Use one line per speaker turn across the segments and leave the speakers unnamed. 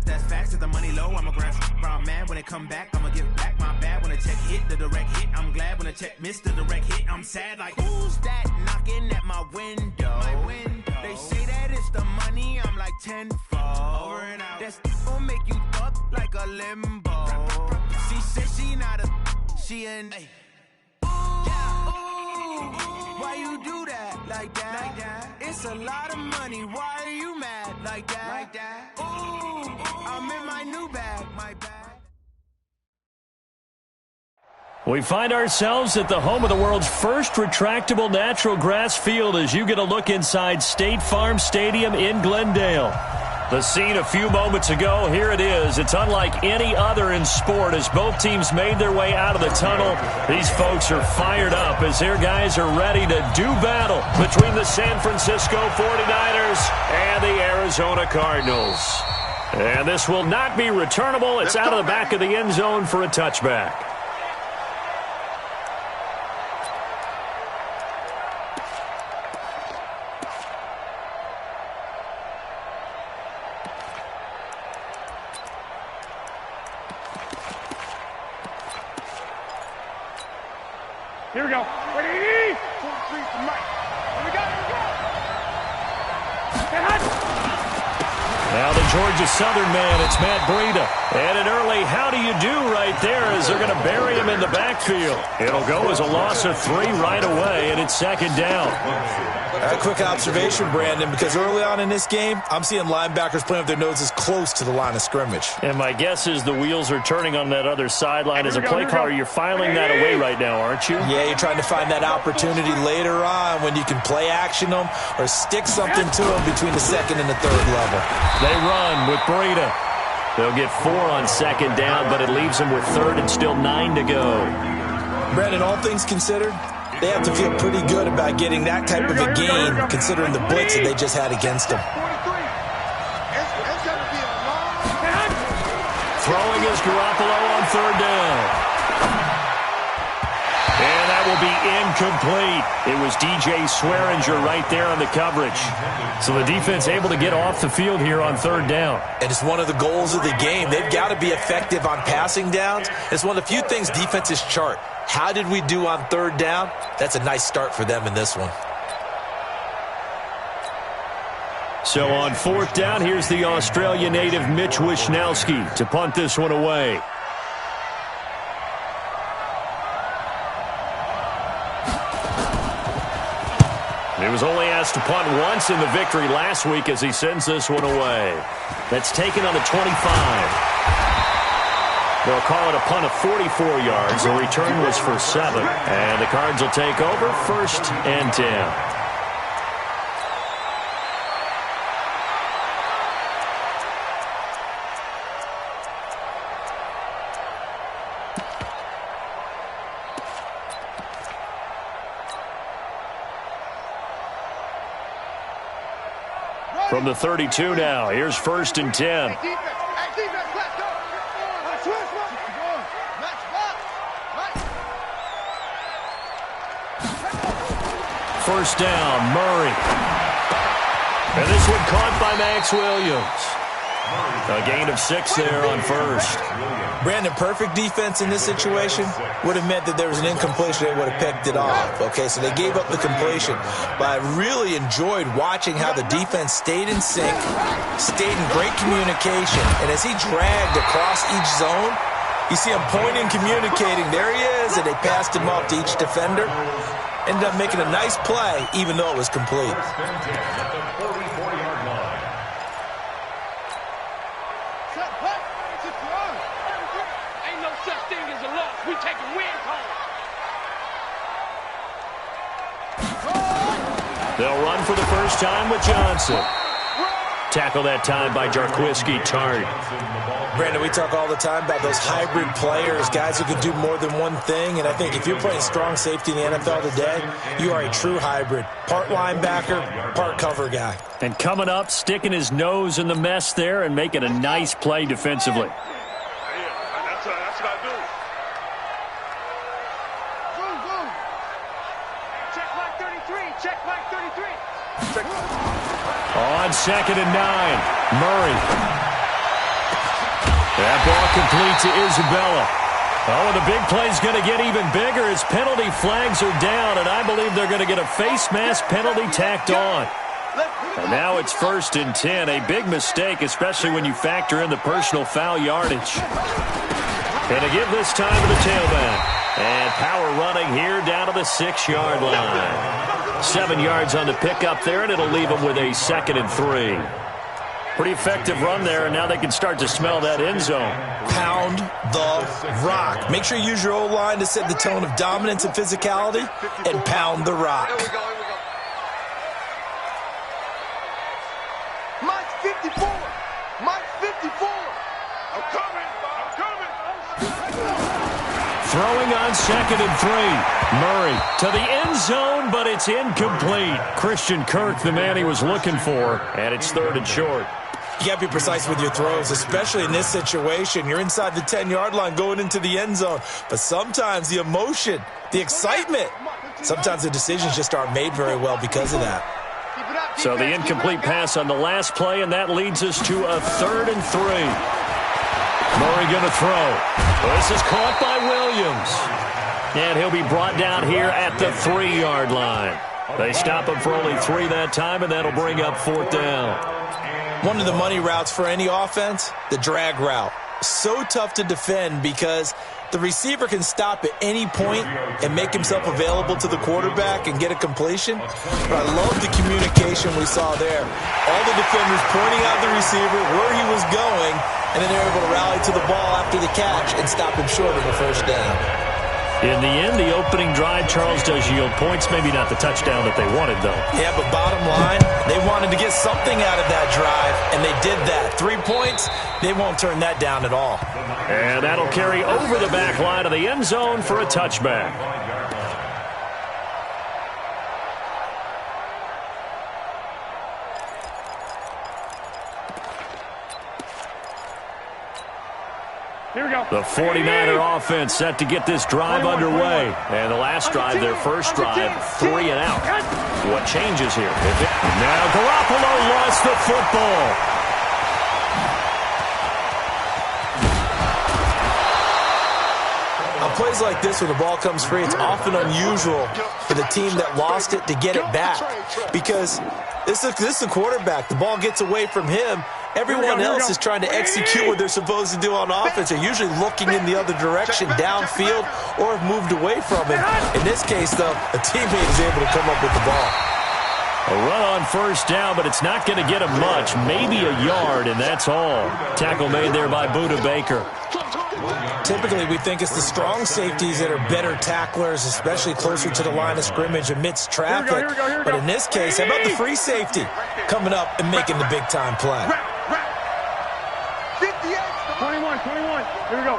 That's facts, if the money low, I'ma grab brown man. When it come back, I'ma give back my bad. When the check hit, the direct hit, I'm glad. When the check missed, the direct hit, I'm sad. Like, who's that knocking at my window? They say that it's the money, I'm like tenfold. Over and out. That's gon' make you up like a limbo. She said she not a, she an. Why you do that like that? It's a lot of money. Why are you mad like that? Ooh, I'm in my new bag, my bag.
We find ourselves at the home of the world's first retractable natural grass field as you get a look inside State Farm Stadium in Glendale. The scene a few moments ago, here it is. It's unlike any other in sport as both teams made their way out of the tunnel. These folks are fired up as their guys are ready to do battle between the San Francisco 49ers and the Arizona Cardinals. And this will not be returnable. It's out of the back of the end zone for a touchback.
Here we go. Ready? 4-3 for Mike. Here we go.
Now the Georgia Southern man, it's Matt Breida. And an early how do you do right there as they're going to bury him in the backfield. It'll go as a loss of 3 right away, and it's second down.
A quick observation, Brandon, because early on in this game, I'm seeing linebackers playing with their noses close to the line of scrimmage.
And my guess is the wheels are turning on that other sideline. As a play caller, you're filing that away right now, aren't you?
Yeah, you're trying to find that opportunity later on when you can play action them or stick something to them between the second and the third level.
They run with Breida. They'll get 4 on second down, but it leaves them with third and still 9 to go.
Brandon, all things considered, they have to feel pretty good about getting that type of a gain, considering the blitz that they just had against them.
Throwing is Garoppolo on third down. And that will be incomplete. It was DJ Swearinger right there on the coverage. So the defense able to get off the field here on third down.
And it's one of the goals of the game. They've got to be effective on passing downs. It's one of the few things defenses chart. How did we do on third down? That's a nice start for them in this one.
So on fourth down, here's the Australia native Mitch Wishnowsky to punt this one away. He was only asked to punt once in the victory last week as he sends this one away. That's taken on the 25. They'll call it a punt of 44 yards. The return was for 7. And the Cards will take over 1st and 10. From the 32 now, here's 1st and 10. First down, Murray. And this one caught by Max Williams. A gain of 6 there on first.
Brandon, perfect defense in this situation would have meant that there was an incompletion. They would have picked it off. Okay, so they gave up the completion. But I really enjoyed watching how the defense stayed in sync, stayed in great communication. And as he dragged across each zone, you see him pointing, communicating. There he is, and they passed him off to each defender. Ended up making a nice play, even though it was complete.
Ain't no such thing as a loss. We taking wins home.
They'll run for the first time with Johnson. Tackle that time by Jarquiski Tart.
Brandon, we talk all the time about those hybrid players, guys who can do more than one thing. And I think if you're playing strong safety in the NFL today, you are a true hybrid. Part linebacker, part cover guy.
And coming up, sticking his nose in the mess there and making a nice play defensively.
That's what I do. Check Mike 33. Check Mike 33.
On 2nd and 9, Murray. That ball complete to Isabella. Oh, and the big play's going to get even bigger as penalty flags are down, and I believe they're going to get a face mask penalty tacked on. And now it's 1st and 10. A big mistake, especially when you factor in the personal foul yardage. Going to give this time to the tailback. And power running here down to the 6-yard line. 7 yards on the pickup there, and it'll leave them with a 2nd and 3. Pretty effective run there, and now they can start to smell that end zone.
Pound the rock. Make sure you use your O-line to set the tone of dominance and physicality, and pound the rock.
Here we go. Mike 54. Mike 54. I'm coming.
Throwing on 2nd and 3. Murray to the end zone, but it's incomplete. Christian Kirk, the man he was looking for, and it's 3rd and short.
You got to be precise with your throws, especially in this situation. You're inside the 10-yard line going into the end zone. But sometimes the emotion, the excitement, sometimes the decisions just aren't made very well because of that.
So the incomplete pass on the last play, and that leads us to a 3rd and 3. Murray going to throw. This is caught by Williams. And he'll be brought down here at the 3-yard line. They stop him for only 3 that time, and that'll bring up 4th down.
One of the money routes for any offense, the drag route. So tough to defend because the receiver can stop at any point and make himself available to the quarterback and get a completion. But I love the communication we saw there. All the defenders pointing out the receiver, where he was going, and then they're able to rally to the ball after the catch and stop him short of the 1st down.
In the end, the opening drive, Charles, does yield points. Maybe not the touchdown that they wanted, though.
Yeah, but bottom line, they wanted to get something out of that drive, and they did that. 3 points, they won't turn that down at all.
And that'll carry over the back line of the end zone for a touchback.
Here we go.
The 49er offense set to get this drive underway. And the last drive, their first drive, 3 and out. What changes here? Now Garoppolo lost the football.
On plays like this where the ball comes free, it's often unusual for the team that lost it to get it back. Because this is the quarterback. The ball gets away from him. Everyone else is trying to execute what they're supposed to do on offense. They're usually looking in the other direction, downfield, or have moved away from him. In this case, though, a teammate is able to come up with the ball.
A run on 1st down, but it's not going to get him much. Maybe a yard, and that's all. Tackle made there by Budda Baker.
Typically, we think it's the strong safeties that are better tacklers, especially closer to the line of scrimmage amidst traffic.
Here we go.
But in this case, how about the free safety coming up and making the big-time play?
21. Here we go.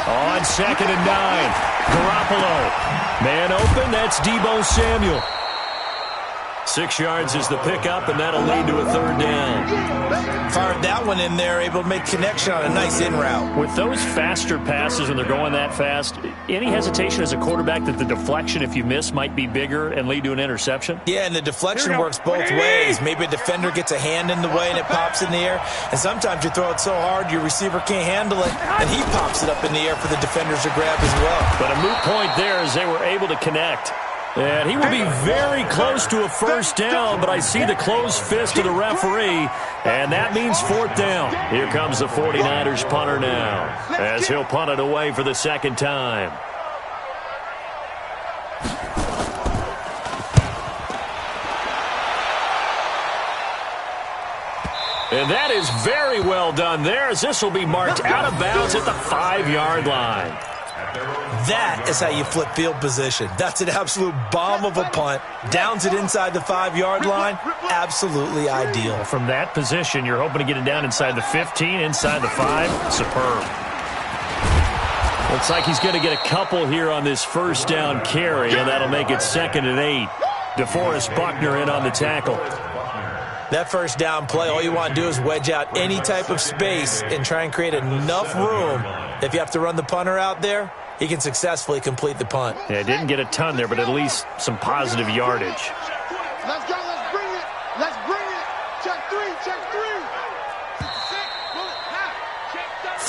On 2nd and 9. Garoppolo. Man open, that's Deebo Samuel. 6 yards is the pickup, and that'll lead to a 3rd down.
Fired that one in there, able to make connection on a nice in route.
With those faster passes when they're going that fast, any hesitation as a quarterback that the deflection, if you miss, might be bigger and lead to an interception?
Yeah, and the deflection works both ways. Maybe a defender gets a hand in the way and it pops in the air. And sometimes you throw it so hard your receiver can't handle it, and he pops it up in the air for the defenders to grab as well.
But a moot point there as they were able to connect. And he will be very close to a 1st down, but I see the closed fist of the referee, and that means 4th down. Here comes the 49ers punter now, as he'll punt it away for the 2nd time. And that is very well done there, as this will be marked out of bounds at the 5-yard line.
That is how you flip field position. That's an absolute bomb of a punt. Downs it inside the 5-yard line. Absolutely ideal.
From that position, you're hoping to get it down inside the 15, inside the 5. Superb. Looks like he's going to get a couple here on this 1st down carry, and that'll make it 2nd and 8. DeForest Buckner in on the tackle.
That 1st down play, all you want to do is wedge out any type of space and try and create enough room. If you have to run the punter out there, he can successfully complete the punt.
Yeah, didn't get a ton there, but at least some positive yardage.
Let's go. Let's bring it. Let's bring it. Check 3.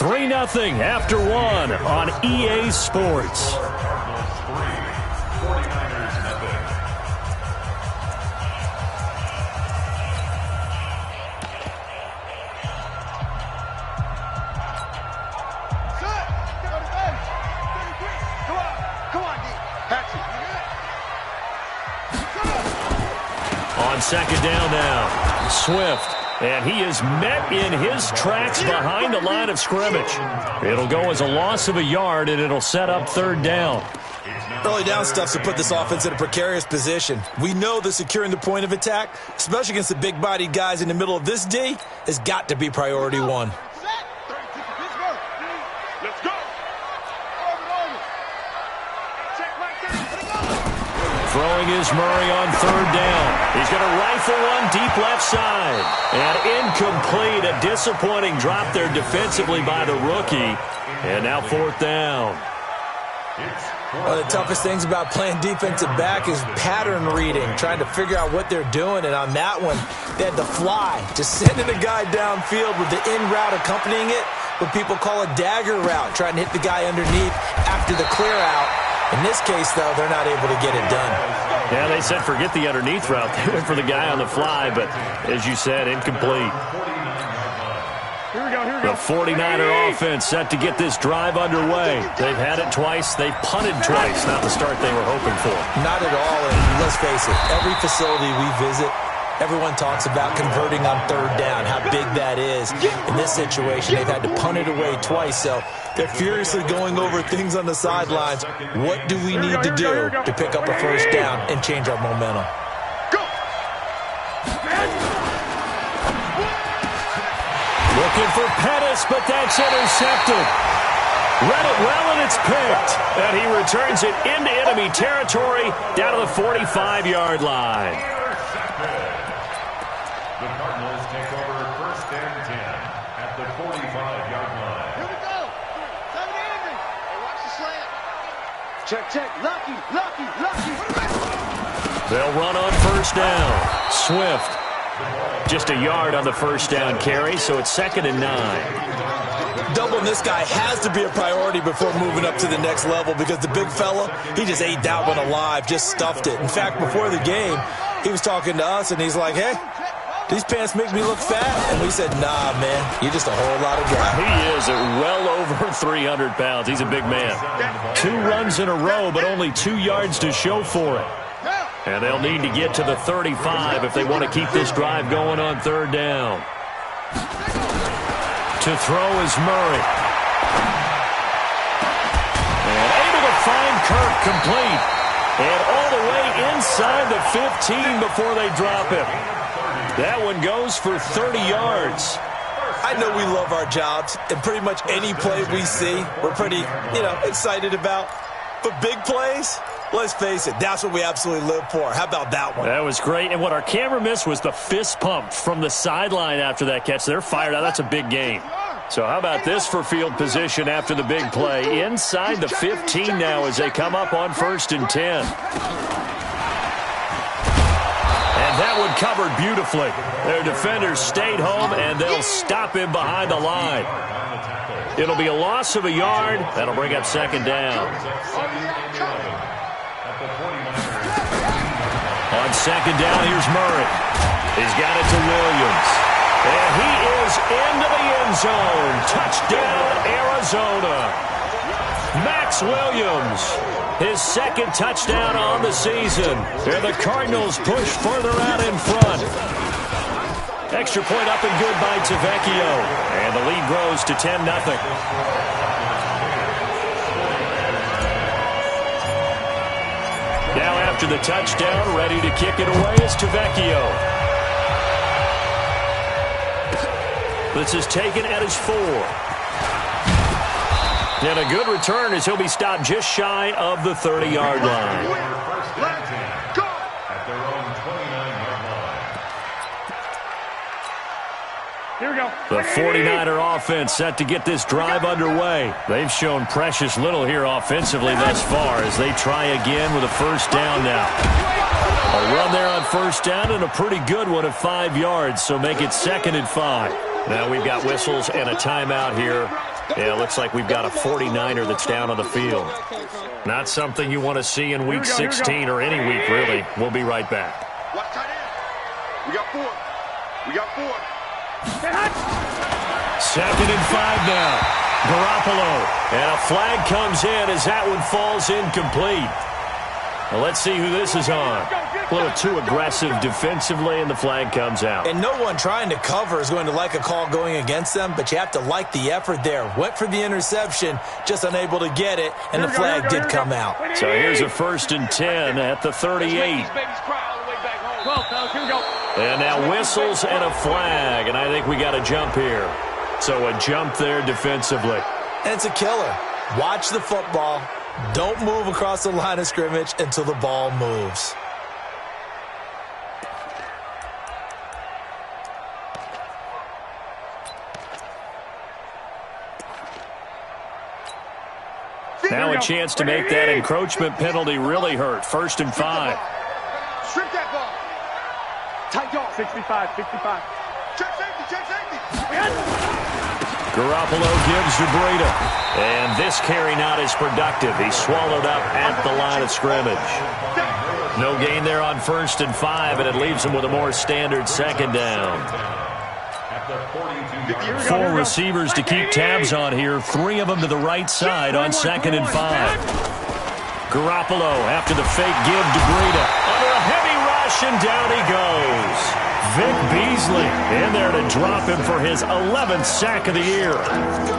3-0 after one on EA Sports. On second down now, Swift. And he is met in his tracks behind the line of scrimmage. It'll go as a loss of a yard, and it'll set up third down.
Early down stuff to put this offense in a precarious position. We know that securing the point of attack, especially against the big-bodied guys in the middle of this D, has got to be priority one.
Let's go.
Throwing is Murray on third down. He's going to rifle one deep left side. And incomplete. A disappointing drop there defensively by the rookie. And now fourth down.
One of the toughest things about playing defensive back is pattern reading, trying to figure out what they're doing. And on that one, they had to fly, just sending a guy downfield with the in route accompanying it, what people call a dagger route, trying to hit the guy underneath after the clear out. In this case, though, they're not able to get it done.
Yeah, they said forget the underneath route. They went for the guy on the fly, but as you said, incomplete.
Here we go.
The 49er offense set to get this drive underway. They've had it twice. They've punted twice. Not the start they were hoping for.
Not at all, and let's face it, every facility we visit, everyone talks about converting on third down, how big that is. In this situation, they've had to punt it away twice, so they're furiously going over things on the sidelines. What do we need to do to pick up a first down and change our momentum?
Looking for Pettis, but that's intercepted. Read it well, and it's picked. And he returns it into enemy territory down to the 45-yard line.
The Cardinals take over first and 10 at the 45-yard line.
Here we go. Come to Andrew. Hey, watch the slant. Check. Lucky.
They'll run on first down. Swift. Just a yard on the first down carry, so it's 2nd and 9.
Doubling this guy has to be a priority before moving up to the next level because the big fella, he just ate that one alive, just stuffed it. In fact, before the game, he was talking to us, and he's like, hey, these pants make me look fat. And we said, nah, man, you're just a whole lot of guy.
He is at well over 300 pounds. He's a big man. 2 runs in a row, but only 2 yards to show for it. And they'll need to get to the 35 if they want to keep this drive going on third down. To throw is Murray. And able to find Kirk complete. And all the way inside the 15 before they drop him. That one goes for 30 yards.
I know we love our jobs, and pretty much any play we see, we're pretty, excited about. But big plays, let's face it, that's what we absolutely live for. How about that one?
That was great. And what our camera missed was the fist pump from the sideline after that catch. They're fired out. That's a big gain. So how about this for field position after the big play? Inside the 15 now as they come up on 1st and 10. And that one covered beautifully. Their defenders stayed home, and they'll stop him behind the line. It'll be a loss of a yard. That'll bring up 2nd down. On 2nd down, here's Murray. He's got it to Williams. And he is into the end zone. Touchdown, Arizona. Max Williams, his 2nd touchdown on the season. And the Cardinals push further out in front. Extra point up and good by Tavecchio. And the lead grows to 10-0. Now after the touchdown, ready to kick it away is Tavecchio. This is taken at his 4. And a good return as he'll be stopped just shy of the 30-yard line.
At their own 29-yard line.
Here we go.
The 49er offense set to get this drive underway. They've shown precious little here offensively thus far as they try again with a first down now. A run there on first down and a pretty good one of 5 yards, so make it 2nd and 5. Now we've got whistles and a timeout here Yeah, it looks like we've got a 49er that's down on the field. Not something you want to see in Week 16 or any week, really. We'll be right back.
Watch tight end. We got 4. We got 4.
2nd and 5 now. Garoppolo. And a flag comes in as that one falls incomplete. Well, let's see who this is on. A little too aggressive defensively, and the flag comes out.
And no one trying to cover is going to like a call going against them, but you have to like the effort there. Went for the interception, just unable to get it, and the flag did come out.
So here's a 1st and 10 at the 38. And now whistles and a flag, and I think we got a jump here. So a jump there defensively.
And it's a killer. Watch the football. Don't move across the line of scrimmage until the ball moves.
Now a chance to make that encroachment penalty really hurt. 1st and 5.
Strip that ball. Tight dog.
65.
Check safety.
Garoppolo gives to Breida. And this carry not as productive. He's swallowed up at the line of scrimmage. No gain there on 1st and 5, and it leaves him with a more standard 2nd down. 4 receivers to keep tabs on here. 3 of them to the right side on 2nd and 5. Garoppolo after the fake give to Breida. Under a heavy rush, and down he goes. Vic Beasley in there to drop him for his 11th sack of the year.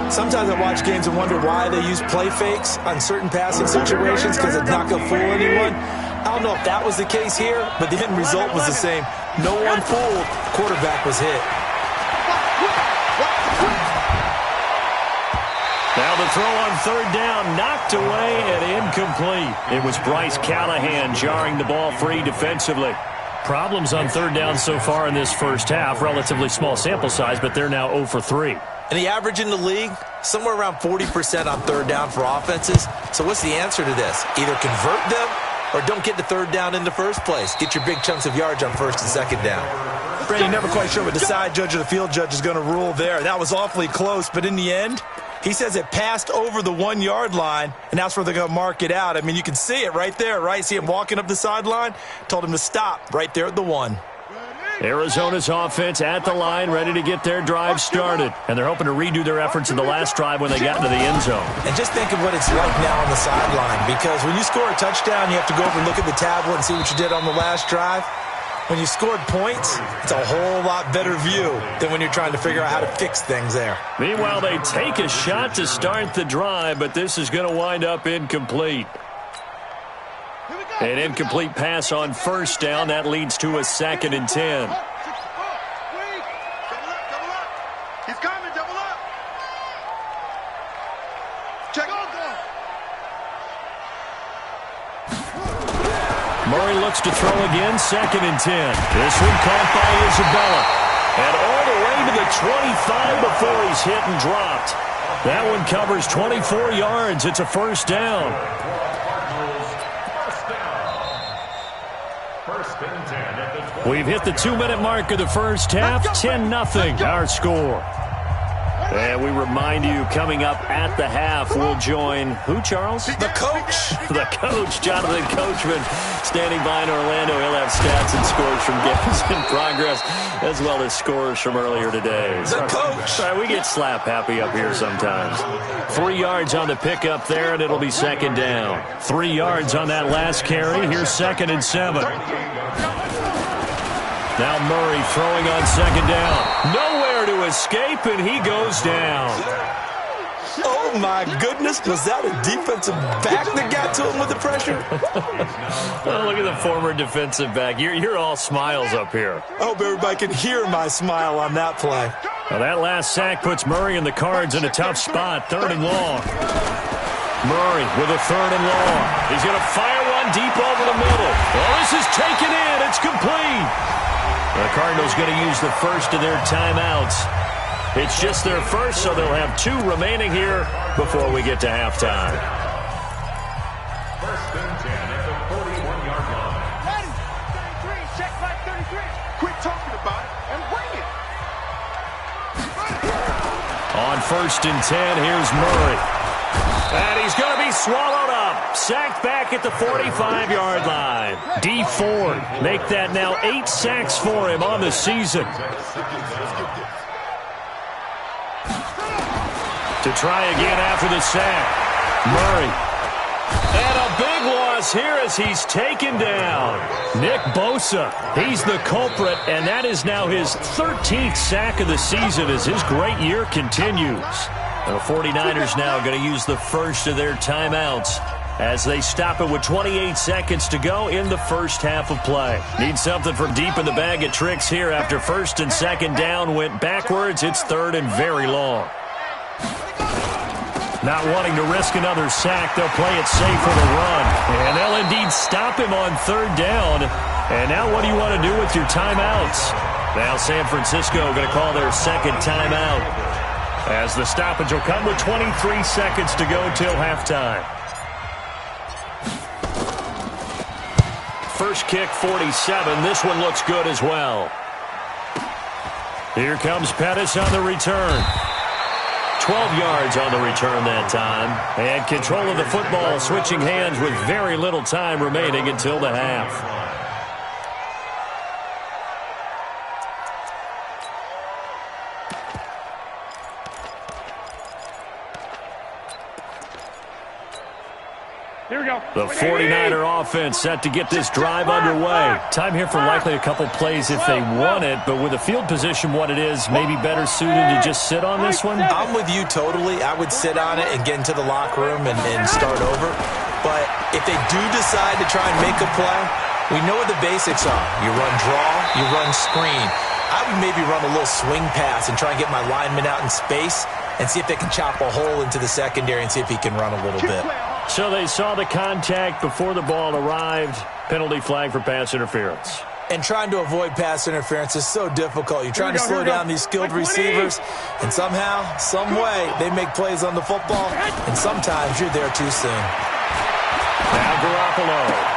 Sometimes I watch games and wonder why they use play fakes on certain passing situations, because it's not going to fool anyone. I don't know if that was the case here, but the end result was the same. No one fooled. Quarterback was hit.
Now the throw on 3rd down, knocked away and incomplete. It was Bryce Callahan jarring the ball free defensively. Problems on 3rd down so far in this first half. Relatively small sample size, but they're now 0 for 3.
And the average in the league, somewhere around 40% on 3rd down for offenses. So what's the answer to this? Either convert them or don't get to 3rd down in the first place. Get your big chunks of yards on 1st and 2nd down. Brady, never quite sure what the side judge or the field judge is going to rule there. That was awfully close, but in the end, he says it passed over the 1-yard line, and that's where they're going to mark it out. I mean, you can see it right there, right? See him walking up the sideline? Told him to stop right there at the 1.
Arizona's offense at the line, ready to get their drive started. And they're hoping to redo their efforts in the last drive when they got into the end zone.
And just think of what it's like now on the sideline, because when you score a touchdown, you have to go over and look at the tablet and see what you did on the last drive. When you scored points, it's a whole lot better view than when you're trying to figure out how to fix things there.
Meanwhile, they take a shot to start the drive, but this is going to wind up incomplete. An incomplete pass on 1st down. That leads to a 2nd and 10.
Double up. He's coming, double up. Check.
Murray looks to throw again, 2nd and 10. This one caught by Isabella. And all the way to the 25 before he's hit and dropped. That one covers 24 yards. It's a 1st down. We've hit the 2-minute mark of the first half. 10-0 our score. And we remind you, coming up at the half, we'll join who, Charles?
The coach.
The coach, Jonathan Coachman, standing by in Orlando. He'll have stats and scores from games in progress, as well as scores from earlier today.
The coach.
Sorry, we get slap happy up here sometimes. 3 yards on the pickup there, and it'll be 2nd down. 3 yards on that last carry. Here's 2nd and 7. Now Murray throwing on 2nd down. Nowhere to escape, and he goes down.
Oh, my goodness. Was that a defensive back that got to him with the pressure?
Oh, look at the former defensive back. You're all smiles up here.
I hope everybody can hear my smile on that play.
Now that last sack puts Murray and the Cards in a tough spot. 3rd and long. Murray with a 3rd and long. He's going to fire one deep over the middle. Oh, this is taken in. It's complete. The Cardinals going to use the first of their timeouts. It's just their first, so they'll have 2 remaining here before we get to halftime.
1st and 10 at the 41-yard line.
Ready. 33. Check back 33. Quit talking about it and bring it.
On 1st and 10, here's Murray. And he's going to be swallowed up. Sacked back at the 45-yard line. D Ford make that now 8 sacks for him on the season. To try again after the sack. Murray. And a big loss here as he's taken down. Nick Bosa, he's the culprit, and that is now his 13th sack of the season as his great year continues. The 49ers now going to use the first of their timeouts as they stop it with 28 seconds to go in the first half of play. Need something from deep in the bag of tricks here after 1st and 2nd down went backwards. It's 3rd and very long. Not wanting to risk another sack, they'll play it safe with a run. And they'll indeed stop him on 3rd down. And now what do you want to do with your timeouts? Now San Francisco going to call their 2nd timeout, as the stoppage will come with 23 seconds to go till halftime. First kick, 47. This one looks good as well. Here comes Pettis on the return. 12 yards on the return that time. And control of the football switching hands with very little time remaining until the half.
Here we go.
The 49er offense set to get this drive underway. Time here for likely a couple plays if they want it, but with the field position what it is, maybe better suited to just sit on this one?
I'm with you totally. I would sit on it and get into the locker room and start over. But if they do decide to try and make a play, we know what the basics are. You run draw, you run screen. I would maybe run a little swing pass and try and get my lineman out in space and see if they can chop a hole into the secondary and see if he can run a little bit.
So they saw the contact before the ball arrived. Penalty flag for pass interference.
And trying to avoid pass interference is so difficult. You're trying to slow down these skilled receivers, and somehow, some way, they make plays on the football, and sometimes you're there too soon.
Now Garoppolo.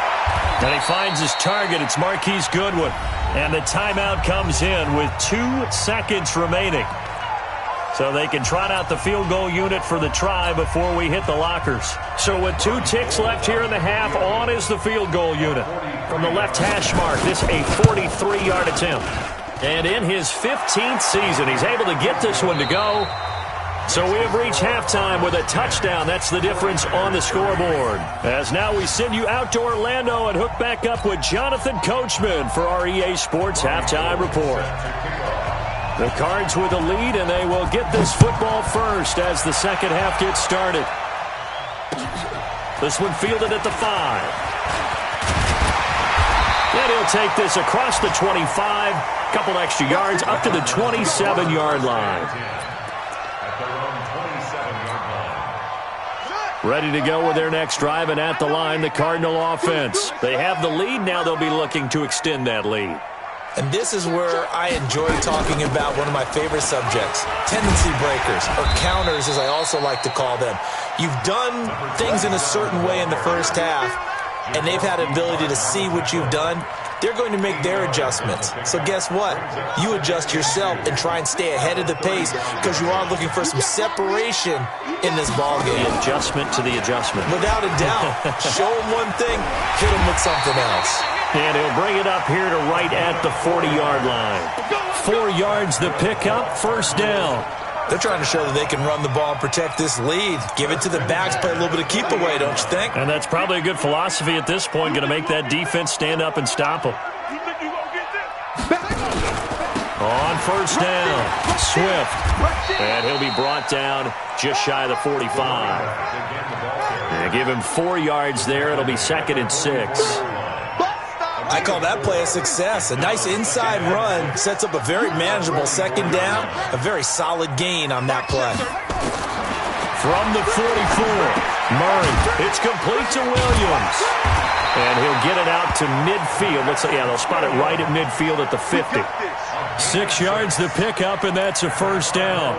And he finds his target. It's Marquise Goodwin. And the timeout comes in with 2 seconds remaining. So they can trot out the field goal unit for the try before we hit the lockers. So with 2 ticks left here in the half, on is the field goal unit. From the left hash mark, this a 43-yard attempt. And in his 15th season, he's able to get this one to go. So we have reached halftime with a touchdown. That's the difference on the scoreboard. As now we send you out to Orlando and hook back up with Jonathan Coachman for our EA Sports Halftime Report. The Cards with a lead, and they will get this football first as the second half gets started. This one fielded at the 5. And he'll take this across the 25, couple extra yards, up to the 27-yard line. Ready to go with their next drive, and at the line, the Cardinal offense. They have the lead. Now they'll be looking to extend that lead.
And this is where I enjoy talking about one of my favorite subjects, tendency breakers, or counters as I also like to call them. You've done things in a certain way in the first half, and they've had the ability to see what you've done. They're going to make their adjustments. So guess what? You adjust yourself and try and stay ahead of the pace because you are looking for some separation in this ballgame.
The adjustment to the adjustment.
Without a doubt. Show them one thing, hit them with something else.
And he'll bring it up here to right at the 40-yard line. 4 yards the pickup, first down.
They're trying to show that they can run the ball and protect this lead. Give it to the backs, play a little bit of keep away, don't you think?
And that's probably a good philosophy at this point, going to make that defense stand up and stop them. On first down, Swift. And he'll be brought down just shy of the 45. And give him 4 yards there. It'll be 2nd and 6.
I call that play a success. A nice inside run sets up a very manageable second down, a very solid gain on that play.
From the 44, Murray. It's complete to Williams. And he'll get it out to midfield. They'll spot it right at midfield at the 50. 6 yards the pickup, and that's a first down.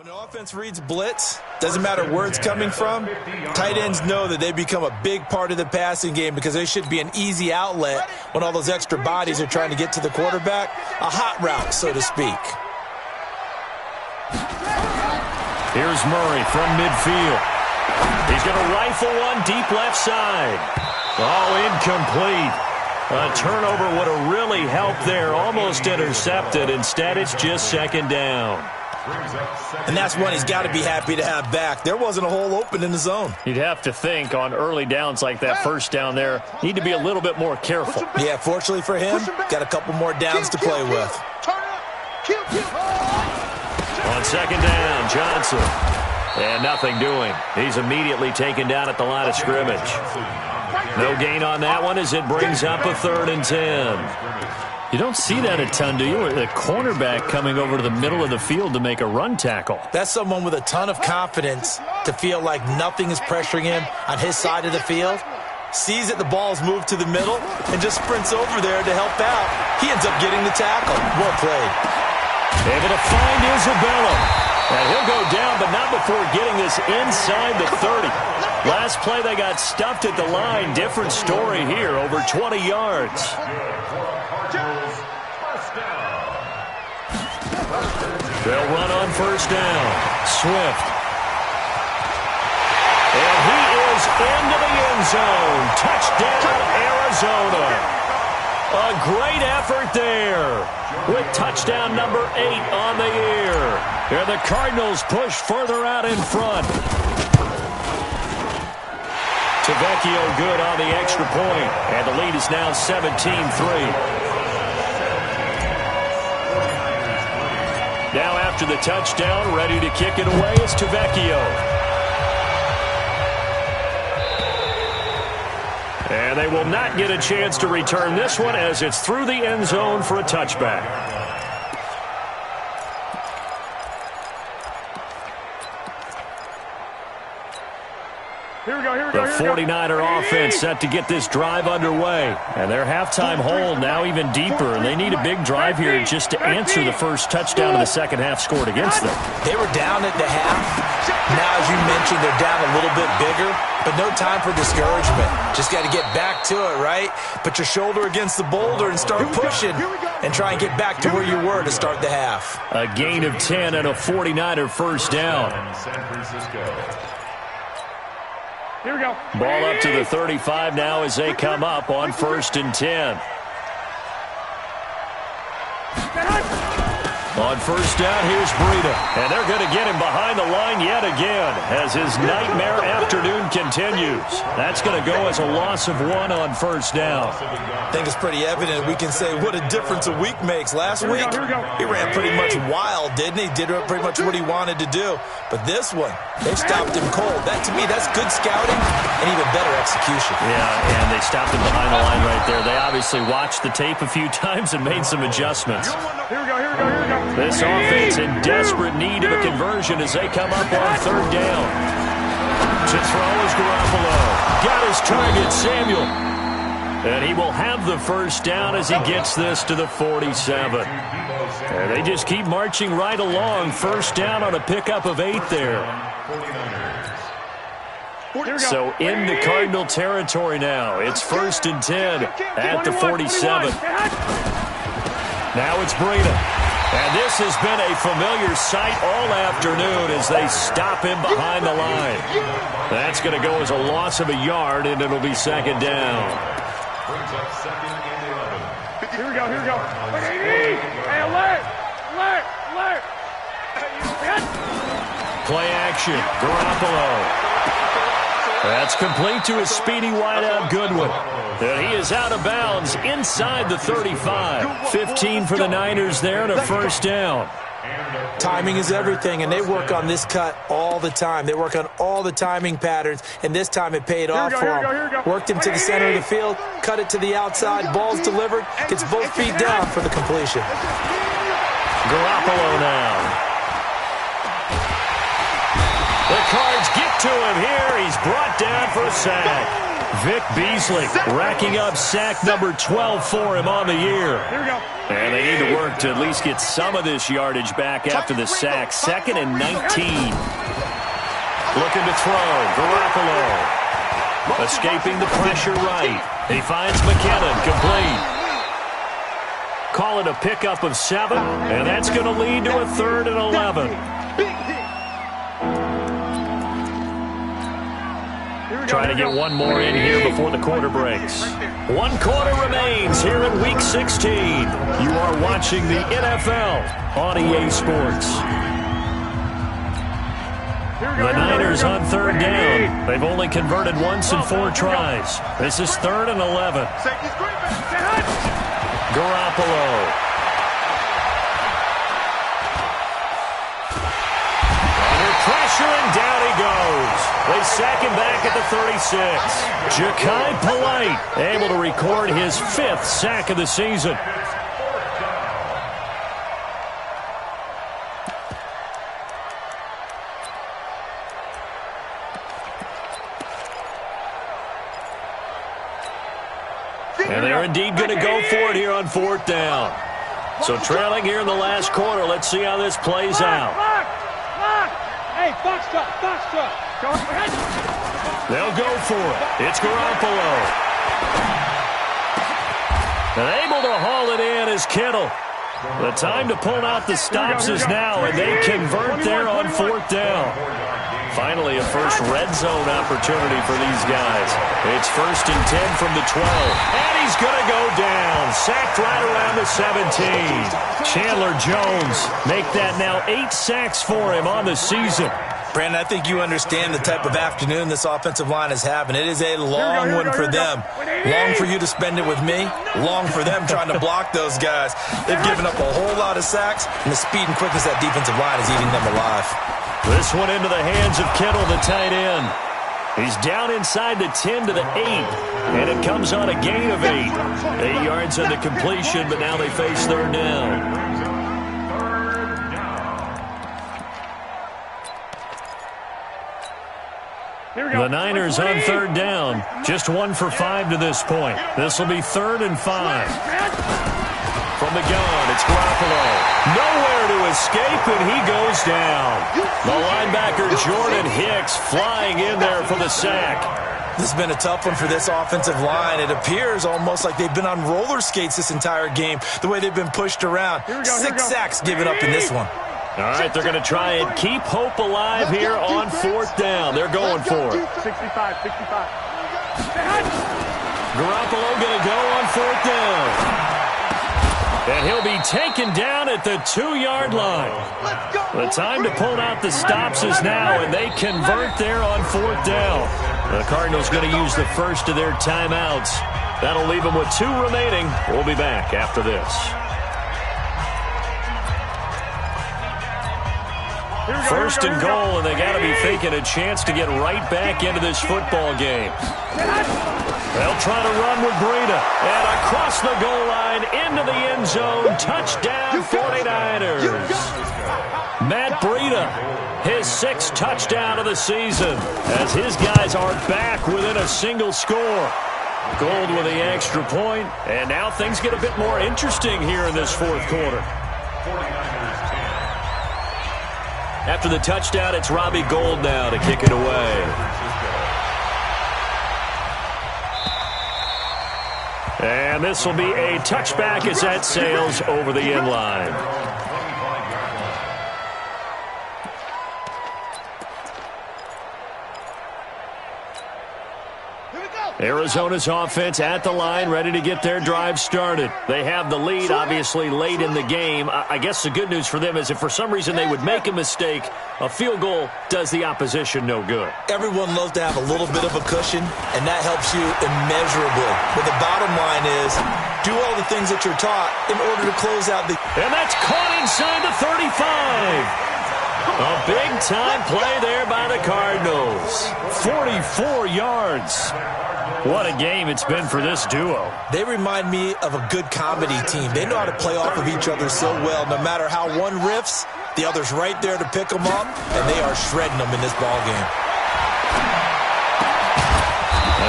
When the offense reads blitz, doesn't matter where it's coming from, tight ends know that they become a big part of the passing game because they should be an easy outlet when all those extra bodies are trying to get to the quarterback. A hot route, so to speak.
Here's Murray from midfield. He's going to rifle one deep left side. Oh, incomplete. A turnover would have really helped there. Almost intercepted. Instead, it's just second down.
And that's one he's got to be happy to have back. There wasn't a hole open in the zone.
You'd have to think on early downs like that first down there, need to be a little bit more careful.
Yeah, fortunately for him, got a couple more downs to play with.
On second down, Johnson. And nothing doing. He's immediately taken down at the line of scrimmage. No gain on that one as it brings up a 3rd and 10. You don't see that a ton, do you? The cornerback coming over to the middle of the field to make a run tackle.
That's someone with a ton of confidence to feel like nothing is pressuring him on his side of the field. Sees that the ball's moved to the middle and just sprints over there to help out. He ends up getting the tackle. Well played.
Able to find Isabella. And he'll go down, but not before getting this inside the 30. Last play, they got stuffed at the line. Different story here, over 20 yards. They'll run on first down. Swift. And he is into the end zone. Touchdown, Arizona. A great effort there with touchdown number 8 on the year. And the Cardinals push further out in front. Tavecchio good on the extra point. And the lead is now 17-3. Now after the touchdown, ready to kick it away is Tavecchio. And they will not get a chance to return this one as it's through the end zone for a touchback. The 49er offense set to get this drive underway. And their halftime hole now even deeper. And they need a big drive here just to answer the first touchdown of the second half scored against them.
They were down at the half. Now, as you mentioned, they're down a little bit bigger. But no time for discouragement. Just got to get back to it, right? Put your shoulder against the boulder and start pushing. And try and get back to where you were to start the half.
A gain of 10 and a 49er first down.
San Francisco.
Here we go.
Ball up to the 35 now as they come up on 1st and 10. On first down, here's Breida. And they're going to get him behind the line yet again as his nightmare afternoon continues. That's going to go as a loss of 1 on first down.
I think it's pretty evident we can say what a difference a week makes. Last week, he ran pretty much wild, didn't he? Did pretty much what he wanted to do. But this one, they stopped him cold. That, to me, that's good scouting and even better execution.
Yeah, and they stopped him behind the line right there. They obviously watched the tape a few times and made some adjustments.
Here we go, here we go, here we go.
This offense in desperate need of a conversion as they come up on 3rd down. To throw is Garoppolo. Got his target, Samuel. And he will have the first down as he gets this to the 47. And they just keep marching right along. First down on a pickup of 8 there. So into Cardinal territory now. It's 1st and 10 at the 47. Now it's Breida. And this has been a familiar sight all afternoon as they stop him behind the line. That's going to go as a loss of a yard, and it'll be second down.
Here we go, here we go. Hey, alert!
Play action, Garoppolo. That's complete to a speedy wideout Goodwin. And he is out of bounds inside the 35. 15 for the Niners there and a first down.
Timing is everything, and they work on this cut all the time. They work on all the timing patterns, and this time it paid off for him. Worked him to the center of the field, cut it to the outside, ball's delivered, gets both feet down for the completion.
Garoppolo now. The Cards get to him here. He's brought down for a sack. Vic Beasley racking up sack number 12 for him on the year.
Here we go.
And they need to work to at least get some of this yardage back after the sack. 2nd and 19. Looking to throw. Garoppolo. Escaping the pressure right. He finds McKinnon. Complete. Call it a pickup of 7. And that's going to lead to a 3rd and 11. Trying to get one more in here before the quarter breaks. 1 quarter remains here in Week 16. You are watching the NFL on EA Sports. The Niners on 3rd down. They've only converted once in 4 tries. This is 3rd and 11. Garoppolo. Under pressure, and down he goes. They sack him back at the 36. Ja'Kai Polite able to record his 5th sack of the season. And they're indeed going to go for it here on 4th down. So trailing here in the last quarter. Let's see how this plays out.
Hey, box truck.
They'll go for it. It's Garoppolo. And able to haul it in is Kittle. The time to pull out the stops is now, and they convert there on 4th down. Finally, a first red zone opportunity for these guys. It's 1st and 10 from the 12. And he's going to go down. Sacked right around the 17. Chandler Jones make that now 8 sacks for him on the season.
Brandon, I think you understand the type of afternoon this offensive line is having. It is a long one for them. Long for you to spend it with me. Long for them trying to block those guys. They've given up a whole lot of sacks, and the speed and quickness of that defensive line is eating them alive.
This one into the hands of Kittle, the tight end. He's down inside the 10 to the 8, and it comes on a gain of 8. 8 yards on the completion, but now they face 3rd down. The Niners on 3rd down. Just 1 for 5 to this point. This will be 3rd and 5. From the gun, it's Garoppolo. Nowhere to escape, and he goes down. The linebacker, Jordan Hicks, flying in there for the sack.
This has been a tough one for this offensive line. It appears almost like they've been on roller skates this entire game, the way they've been pushed around. 6 sacks given up in this one.
All right, they're going to try and keep hope alive here on 4th down. They're going for it.
65.
Garoppolo going to go on 4th down. And he'll be taken down at the 2-yard line. The time to pull out the stops is now, and they convert there on 4th down. The Cardinals going to use the first of their timeouts. That'll leave them with 2 remaining. We'll be back after this. First and goal, and they got to be thinking a chance to get right back into this football game. They'll try to run with Breida. And across the goal line, into the end zone. Touchdown, 49ers. Matt Breida, his 6th touchdown of the season, as his guys are back within a single score. Gold with the extra point, and now things get a bit more interesting here in this 4th quarter. After the touchdown, it's Robbie Gould now to kick it away. And this will be a touchback as that sails over the end line. Arizona's offense at the line, ready to get their drive started. They have the lead, obviously, late in the game. I guess the good news for them is if for some reason they would make a mistake, a field goal does the opposition no good.
Everyone loves to have a little bit of a cushion, and that helps you immeasurably. But the bottom line is, do all the things that you're taught in order to close out the...
And that's caught inside the 35. A big-time play there by the Cardinals. 44 yards. What a game it's been for this duo.
They remind me of a good comedy team. They know how to play off of each other so well. No matter how one riffs, the other's right there to pick them up, and they are shredding them in this ballgame.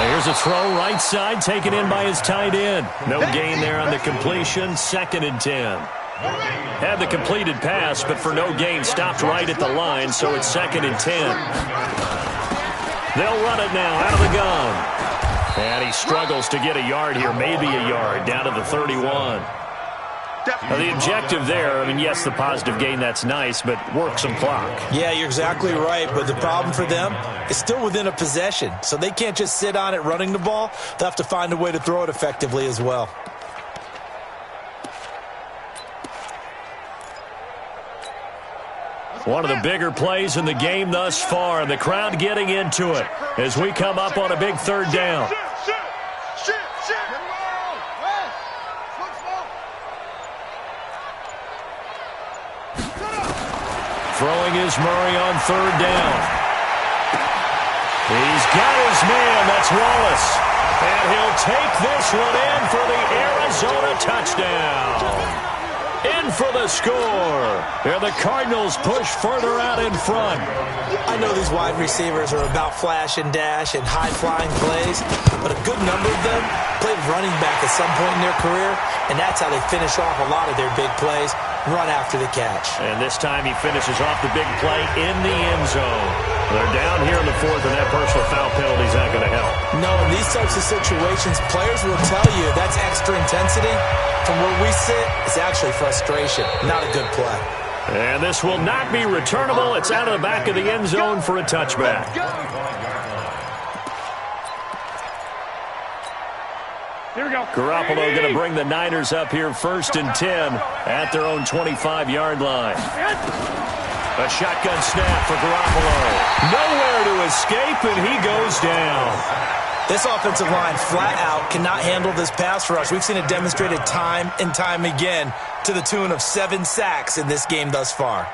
Here's Here's a throw right side, taken in by his tight end. No gain there on the completion, 2nd and 10. Had the completed pass, but for no gain, stopped right at the line, so it's 2nd and 10. They'll run it now out of the gun. And he struggles to get a yard here, maybe a yard, down to the 31. Now, the objective there, I mean, yes, the positive gain, that's nice, but work some clock.
Yeah, you're exactly right, but the problem for them is still within a possession, so they can't just sit on it running the ball. They'll have to find a way to throw it effectively as well.
One of the bigger plays in the game thus far, and the crowd getting into it as we come up on a big 3rd down. Throwing is Murray on 3rd down. He's got his man. That's Wallace. And he'll take this one in for the Arizona touchdown. In for the score. And the Cardinals push further out in front.
I know these wide receivers are about flash and dash and high-flying plays, but a good number of them played running back at some point in their career, and that's how they finish off a lot of their big plays, run after the catch.
And this time he finishes off the big play in the end zone. They're down here in the 4th, and that personal foul penalty is not going to help.
No, in these types of situations, players will tell you that's extra intensity. From where we sit, it's actually frustration, not a good play.
And this will not be returnable. It's out of the back of the end zone for a touchback.
Here we go.
Garoppolo going to bring the Niners up here 1st and 10 at their own 25-yard line. A shotgun snap for Garoppolo. Nowhere to escape, and he goes down.
This offensive line flat out cannot handle this pass rush. We've seen it demonstrated time and time again to the tune of 7 sacks in this game thus far.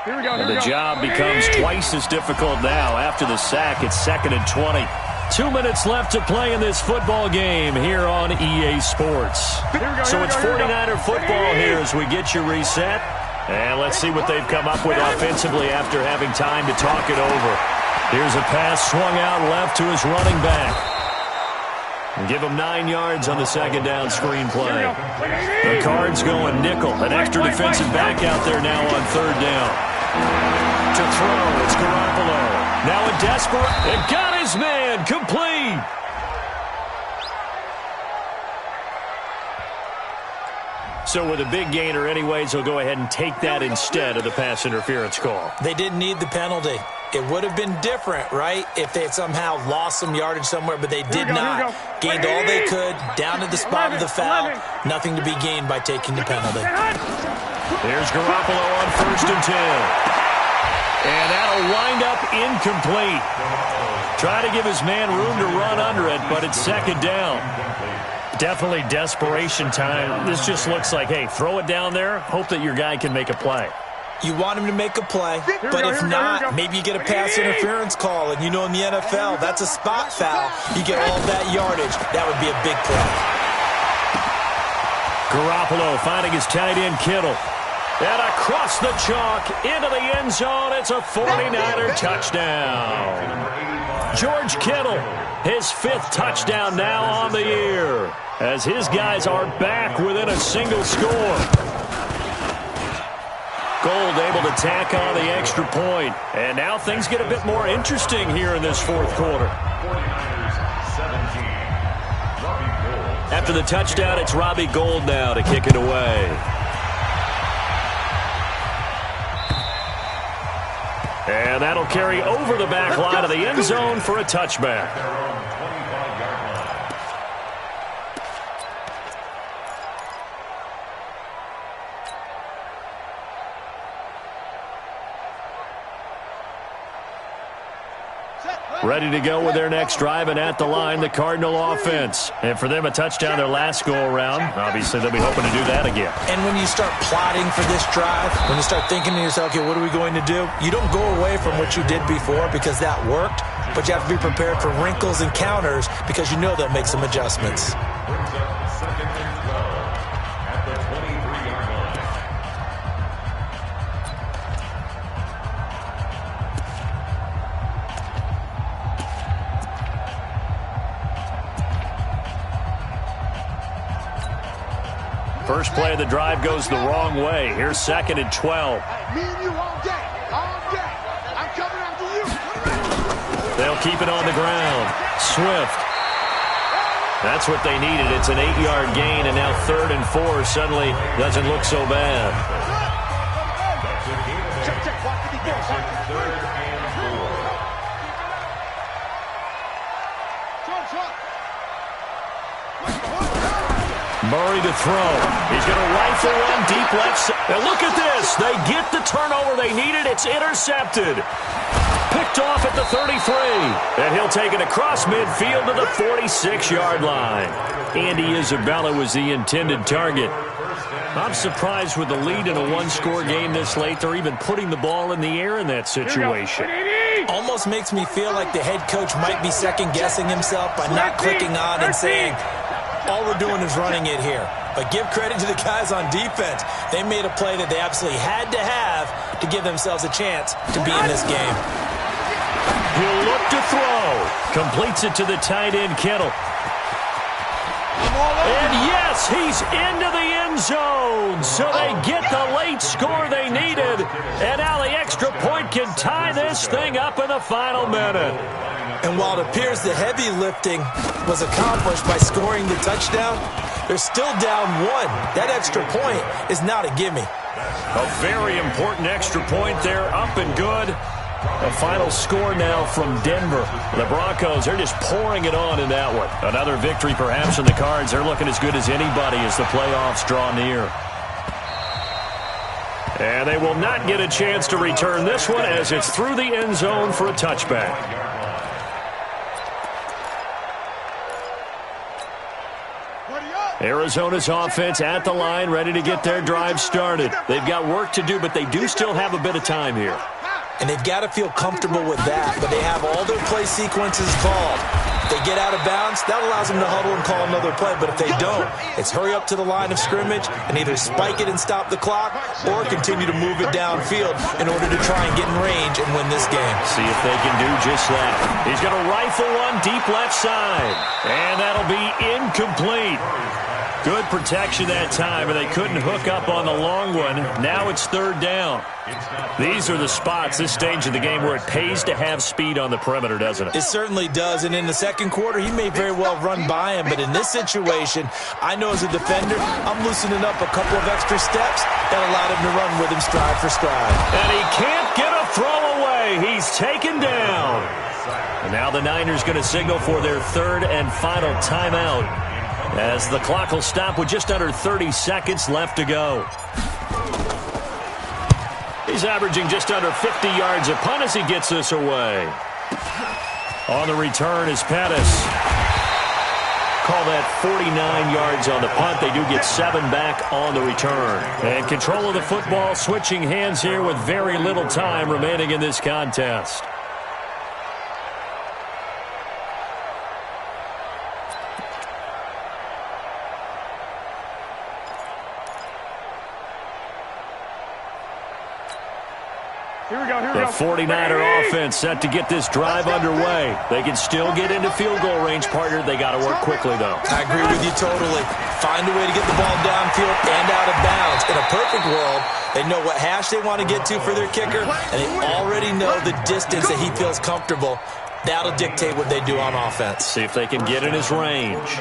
Here we go.
And the job becomes twice as difficult now. After the sack, it's 2nd and 20. 2 minutes left to play in this football game here on EA Sports. So it's 49er football here as we get you reset. And let's see what they've come up with offensively after having time to talk it over. Here's a pass swung out left to his running back. And give him 9 yards on the 2nd down screen play. The Cards going nickel. An extra defensive back out there now on 3rd down. To throw, it's Garoppolo. Now a desperate, and got his man, complete. So with a big gainer anyways, he'll go ahead and take that instead of the pass interference call.
They didn't need the penalty. It would have been different, right, if they had somehow lost some yardage somewhere, but they did not. Gained all they could, down to the spot of the foul. Nothing to be gained by taking the penalty.
Here's Garoppolo on 1st and 10. And that'll wind up incomplete. Try to give his man room to run under it, but it's 2nd down. Definitely desperation time. This just looks like, hey, throw it down there, hope that your guy can make a play.
You want him to make a play, but if not, maybe you get a pass interference call, and you know in the NFL, that's a spot foul. You get all that yardage. That would be a big play.
Garoppolo finding his tight end Kittle. And across the chalk into the end zone, it's a 49er touchdown. George Kittle, his 5th touchdown now on the year, as his guys are back within a single score. Gold able to tack on the extra point. And now things get a bit more interesting here in this 4th quarter. After the touchdown, it's Robbie Gould now to kick it away. And that'll carry over the back line of the end zone for a touchback. Ready to go with their next drive, and at the line, the Cardinal offense. And for them, a touchdown their last go-around. Obviously, they'll be hoping to do that again.
And when you start plotting for this drive, when you start thinking to yourself, okay, what are we going to do? You don't go away from what you did before because that worked, but you have to be prepared for wrinkles and counters because you know they'll make some adjustments.
First play of the drive goes the wrong way. Here's 2nd and 12.
Me and you all day. All day. I'm coming after you.
They'll keep it on the ground. Swift. That's what they needed. It's an 8-yard gain, and now 3rd and 4 suddenly doesn't look so bad. Murray to throw. He's going to rifle one deep left side. And look at this. They get the turnover they needed. It's intercepted. Picked off at the 33. And he'll take it across midfield to the 46-yard line. Andy Isabella was the intended target. I'm surprised with the lead in a one-score game this late. They're even putting the ball in the air in that situation.
Almost makes me feel like the head coach might be second-guessing himself by not clicking on and saying, all we're doing is running it here. But give credit to the guys on defense. They made a play that they absolutely had to have to give themselves a chance to be in this game.
He'll look to throw. Completes it to the tight end, Kittle. And yes, he's into the end zone. So they get the late score they needed. And now the extra point can tie this thing up in the final minute.
And while it appears the heavy lifting was accomplished by scoring the touchdown, they're still down 1. That extra point is not a gimme.
A very important extra point there, up and good. A final score now from Denver. The Broncos, they're just pouring it on in that one. Another victory perhaps in the cards. They're looking as good as anybody as the playoffs draw near. And they will not get a chance to return this one as it's through the end zone for a touchback. Arizona's offense at the line, ready to get their drive started. They've got work to do, but they do still have a bit of time here.
And they've got to feel comfortable with that, but they have all their play sequences called. If they get out of bounds, that allows them to huddle and call another play, but if they don't, it's hurry up to the line of scrimmage and either spike it and stop the clock or continue to move it downfield in order to try and get in range and win this game.
See if they can do just that. He's going to rifle one deep left side, and that'll be incomplete. Good protection that time, and they couldn't hook up on the long one. Now it's 3rd down. These are the spots, this stage of the game, where it pays to have speed on the perimeter, doesn't it?
It certainly does, and in the second quarter, he may very well run by him, but in this situation, I know as a defender, I'm loosening up a couple of extra steps that allowed him to run with him stride for stride.
And he can't get a throw away. He's taken down. And now the Niners going to signal for their 3rd and final timeout, as the clock will stop with just under 30 seconds left to go. He's averaging just under 50 yards a punt as he gets this away. On the return is Pettis. Call that 49 yards on the punt. They do get 7 back on the return. And control of the football switching hands here with very little time remaining in this contest. The 49er offense set to get this drive underway. They can still get into field goal range, partner. They got to work quickly, though.
I agree with you totally. Find a way to get the ball downfield and out of bounds. In a perfect world, they know what hash they want to get to for their kicker, and they already know the distance that he feels comfortable. That'll dictate what they do on offense.
See if they can get in his range.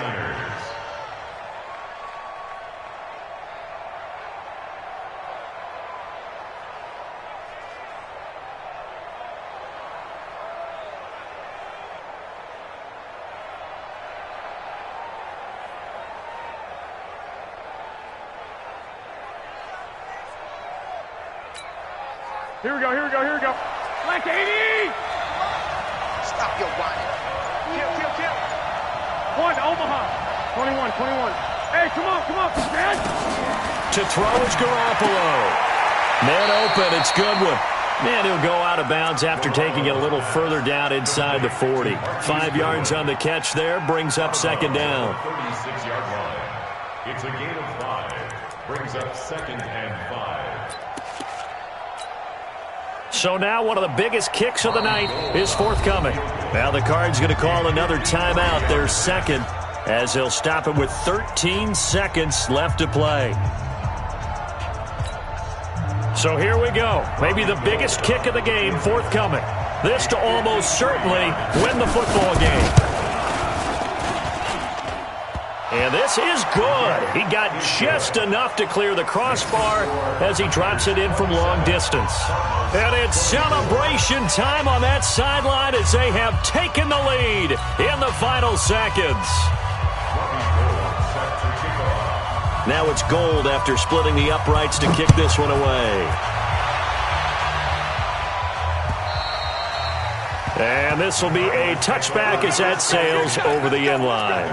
Here we go, here we go, here we go. Like 80!
Stop your whining. Kill.
Point to Omaha. 21. Hey, come on, man.
To throw is Garoppolo. Man open, it's Goodwin. Man, he'll go out of bounds after taking it a little further down inside the 40. 5 yards on the catch there, brings up 2nd down.
36-yard line. It's a gain of 5. Brings up 2nd and 5.
So now one of the biggest kicks of the night is forthcoming. Now the Cards going to call another timeout, their 2nd. as they'll stop it with 13 seconds left to play. So here we go. Maybe the biggest kick of the game forthcoming. This to almost certainly win the football game. And this is good. He got just enough to clear the crossbar as he drops it in from long distance. And it's celebration time on that sideline as they have taken the lead in the final seconds. Now it's Gold after splitting the uprights to kick this one away. And this will be a touchback as that sails over the end line.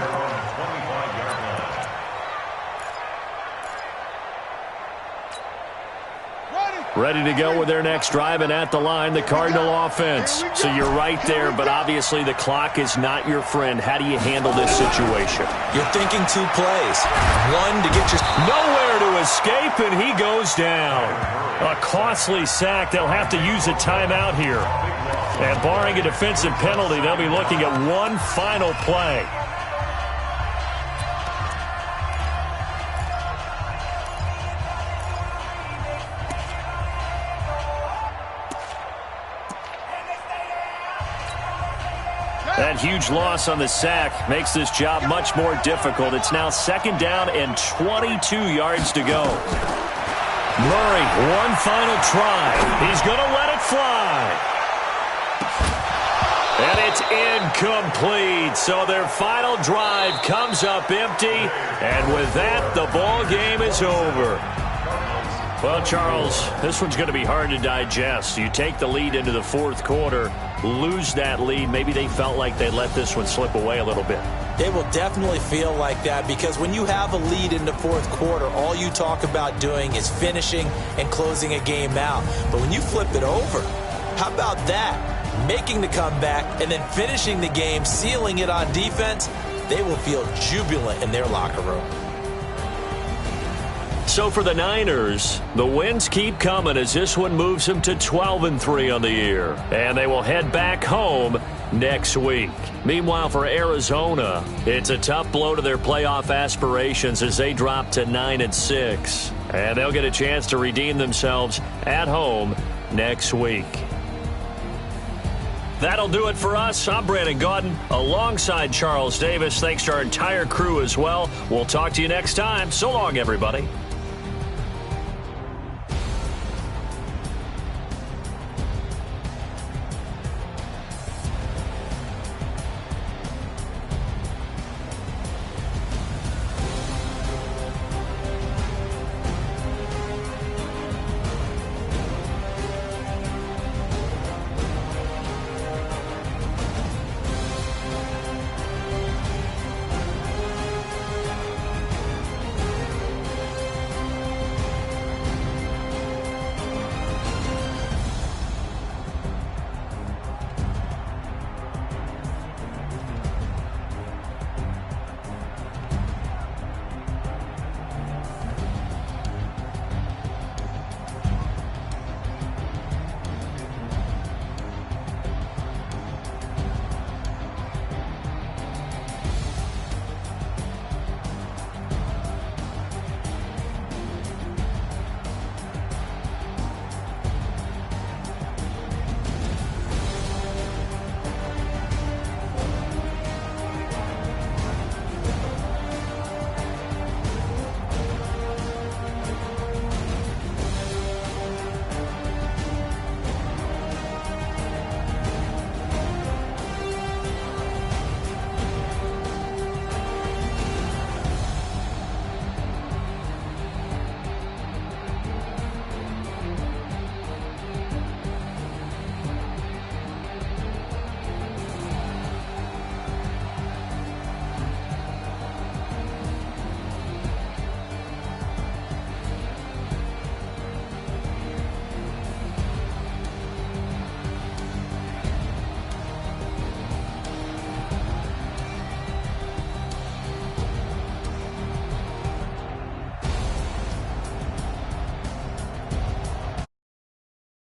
Ready to go with their next drive, and at the line, the Cardinal offense. So you're right there, but obviously the clock is not your friend. How do you handle this situation?
You're thinking 2 plays. One to get your...
Nowhere to escape, and he goes down. A costly sack. They'll have to use a timeout here. And barring a defensive penalty, they'll be looking at one final play. That huge loss on the sack makes this job much more difficult. It's now 2nd down and 22 yards to go. Murray, one final try. He's going to let it fly. And it's incomplete. So their final drive comes up empty. And with that, the ball game is over. Well, Charles, this one's going to be hard to digest. You take the lead into the 4th quarter, lose that lead. Maybe they felt like they let this one slip away a little bit.
They will definitely feel like that because when you have a lead in the 4th quarter, all you talk about doing is finishing and closing a game out. But when you flip it over, how about that? Making the comeback and then finishing the game, sealing it on defense, they will feel jubilant in their locker room.
So for the Niners, the wins keep coming as this one moves them to 12-3 on the year. And they will head back home next week. Meanwhile, for Arizona, it's a tough blow to their playoff aspirations as they drop to 9-6. And they'll get a chance to redeem themselves at home next week. That'll do it for us. I'm Brandon Gaudin alongside Charles Davis. Thanks to our entire crew as well. We'll talk to you next time. So long, everybody.